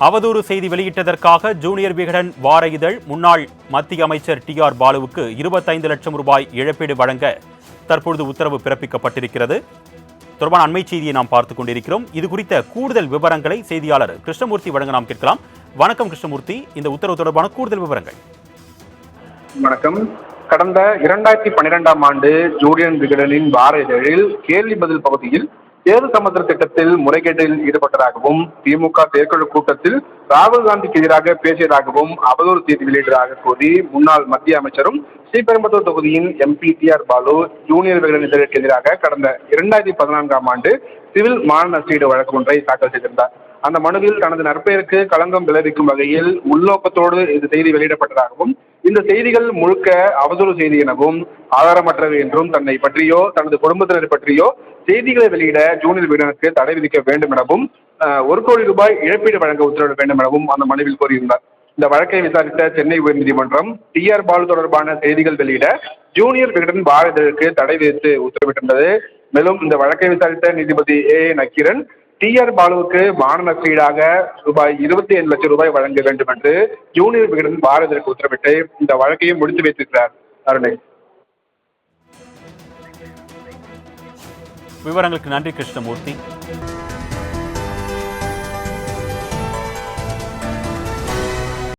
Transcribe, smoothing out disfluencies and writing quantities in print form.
அவதூறு செய்தி வெளியிட்டதற்காக ஜூனியர் விகடன் வார இதழ் முன்னாள் மத்திய அமைச்சர் TR பாலுவுக்கு 25 லட்சம் ரூபாய் இழப்பீடு வழங்க தற்பொழுது உத்தரவு பிறப்பிக்கப்பட்டிருக்கிறது. தொடர்பான அண்மை செய்தியை நாம் பார்த்துக் கொண்டிருக்கிறோம். இது குறித்த கூடுதல் விவரங்களை செய்தியாளர் கிருஷ்ணமூர்த்தி வழங்க நாம் கேட்கலாம். வணக்கம் கிருஷ்ணமூர்த்தி, இந்த உத்தரவு தொடர்பான கூடுதல் விவரங்கள். வணக்கம். கடந்த 2012ஆம் ஆண்டு ஜூனியர் விகடனின் வார இதழில் கேள்வி பதில் பகுதியில் தேர்வு சமுத்திர திட்டத்தில் முறைகேட்டில் ஈடுபட்டதாகவும் திமுக செயற்குழு கூட்டத்தில் ராகுல் காந்திக்கு எதிராக பேசியதாகவும் அவதூறு செய்தி வெளியிட்டதாக கூறி முன்னாள் மத்திய அமைச்சரும் ஸ்ரீபெரும்புதூர் தொகுதியின் MP TR Balu Junior Vikatan இதழுக்கு எதிராக கடந்த 2014ஆம் ஆண்டு சிவில் மான நஷ்டஈடு வழக்கு ஒன்றை தாக்கல் செய்திருந்தார். அந்த மனுவில் தனது நற்பெயருக்கு களங்கம் விளைவிக்கும் வகையில் உள்நோக்கத்தோடு இந்த செய்தி வெளியிடப்பட்டதாகவும், இந்த செய்திகள் முழுக்க அவதூறு செய்தி எனவும் ஆதாரமற்றவை என்றும், தன்னை பற்றியோ தனது குடும்பத்தினர் பற்றியோ செய்திகளை வெளியிட ஜூனியர் விகடனுக்கு தடை விதிக்க வேண்டும் எனவும் 1 கோடி ரூபாய் இழப்பீடு வழங்க உத்தரவிட வேண்டும் எனவும் அந்த மனுவில் கோரியிருந்தார். இந்த வழக்கை விசாரித்த சென்னை உயர்நீதிமன்றம் TR பாலு தொடர்பான செய்திகள் வெளியிட ஜூனியர் விகடன் வார இதழுக்கு தடை விதித்து உத்தரவிட்டிருந்தது. மேலும் இந்த வழக்கை விசாரித்த நீதிபதி A நக்கீரன் TR பாலுவுக்கு மான நஷ்டஈடாக ரூபாய் 25 லட்சம் ரூபாய் வழங்க வேண்டும் என்று ஜூனியர் விகடன் வார இதழுக்கு உத்தரவிட்டு இந்த வழக்கையும் முடித்து வைத்திருக்கிறார். அருணை, விவரங்களுக்கு நன்றி கிருஷ்ணமூர்த்தி.